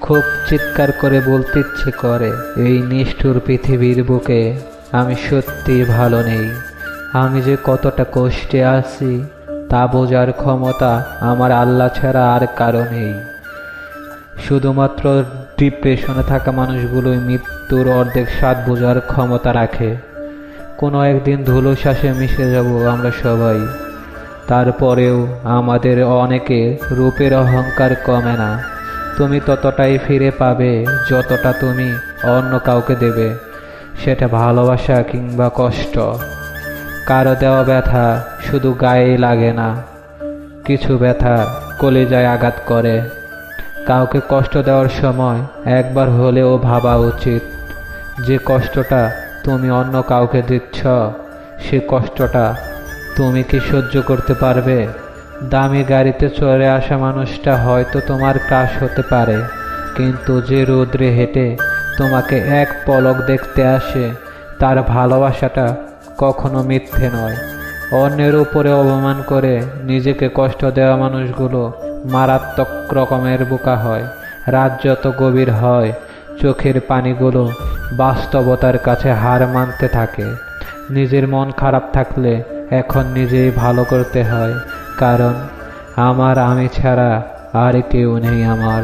খুব চিৎকার করে বলতে ইচ্ছে করে, এই নিষ্ঠুর পৃথিবীর বুকে আমি সত্যি ভালো নেই। আমি যে কতটা কষ্টে আছি তা বোঝার ক্ষমতা আমার আল্লাহ ছাড়া আর কারো নেই। শুধুমাত্র ডিপ্রেশনে থাকা মানুষগুলোই মৃত্যুর অর্ধেক স্বাদ বোঝার ক্ষমতা রাখে। কোনো একদিন ধুলো শ্বাসে মিশে যাব আমরা সবাই। তারপরেও আমাদের অনেকের রূপের অহংকার কমে না। তুমি ততটাই ফিরে পাবে যতটা তুমি অন্য কাউকে দেবে, সেটা ভালোবাসা কিংবা কষ্ট। কারো দেওয়া ব্যথা শুধু গায়েই লাগে না, কিছু ব্যথা কলিজায় আঘাত করে। কাউকে কষ্ট দেওয়ার সময় একবার হলেও ভাবা উচিত যে কষ্টটা তুমি অন্য কাউকে দিচ্ছ, সে কষ্টটা তুমি কি সহ্য করতে পারবে? দামি গাড়িতে চড়ে আসা মানুষটা হয়তো তোমার ক্রাশ হতে পারে, কিন্তু যে রোদ্রে হেঁটে তোমাকে এক পলক দেখতে আসে, তার ভালোবাসাটা কখনো মিথ্যে নয়। অন্যের উপরে অপমান করে নিজেকে কষ্ট দেওয়া মানুষগুলো মারাত্মক রকমের বোকা হয়। রাত যত গভীর হয়, চোখের পানিগুলো বাস্তবতার কাছে হার মানতে থাকে। নিজের মন খারাপ থাকলে এখন নিজেই ভালো করতে হয়, কারণ আমার আমি ছাড়া আর কেউ নেই। আমার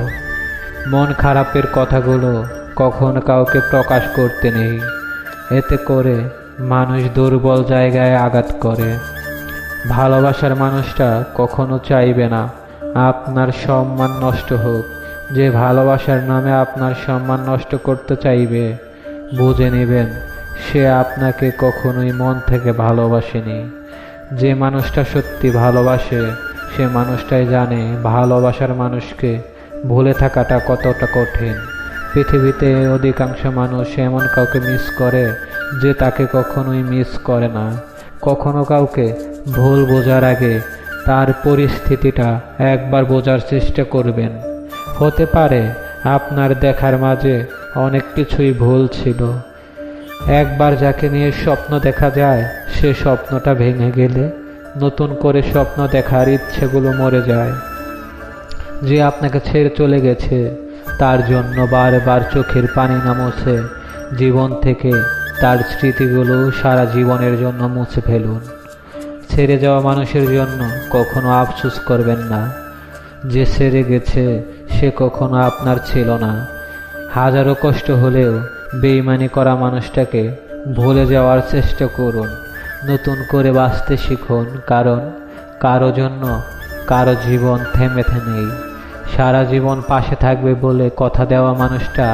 মন খারাপের কথাগুলো কখনো কাউকে প্রকাশ করতে নেই, এতে করে মানুষ দুর্বল জায়গায় আঘাত করে। ভালোবাসার মানুষটা কখনো চাইবে না আপনার সম্মান নষ্ট হোক। যে ভালোবাসার নামে আপনার সম্মান নষ্ট করতে চাইবে, বুঝে নেবেন সে আপনাকে কখনোই মন থেকে ভালোবাসেনি। যে মানুষটা সত্যি ভালোবাসে, সে মানুষটাই জানে ভালোবাসার মানুষকে ভুলে থাকাটা কতটা কঠিন। পৃথিবীতে অধিকাংশ মানুষ এমন কাউকে মিস করে যে তাকে কখনোই মিস করে না। কখনো কাউকে ভুল বোঝার আগে তার পরিস্থিতিটা একবার বোঝার চেষ্টা করবেন। হতে পারে আপনার দেখার মাঝে অনেক কিছুই ভুল ছিল। একবার যাকে নিয়ে স্বপ্ন দেখা যায়, সে স্বপ্নটা ভেঙে গেলে নতুন করে স্বপ্ন দেখার ইচ্ছেগুলো মরে যায়। যে আপনাকে ছেড়ে চলে গেছে, তার জন্য বারবার চোখের পানি না মুছে জীবন থেকে তার স্মৃতিগুলো সারা জীবনের জন্য মুছে ফেলুন। ছেড়ে যাওয়া মানুষের জন্য কখনো আফসোস করবেন না। যে ছেড়ে গেছে সে কখনো আপনার ছিল না। হাজারো কষ্ট হলেও বেইমানি করা মানুষটাকে ভুলে যাওয়ার চেষ্টা করুন। নতুন করে বাঁচতে শিখুন, কারণ কারো জন্য কারো জীবন থেমে নেই। সারা জীবন পাশে থাকবে বলে কথা দেওয়া মানুষটা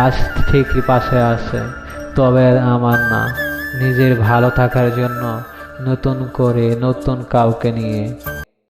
আজ ঠিকই পাশে আছে, তবে আমার না। নিজের ভালো থাকার জন্য নতুন করে নতুন কাউকে নিয়ে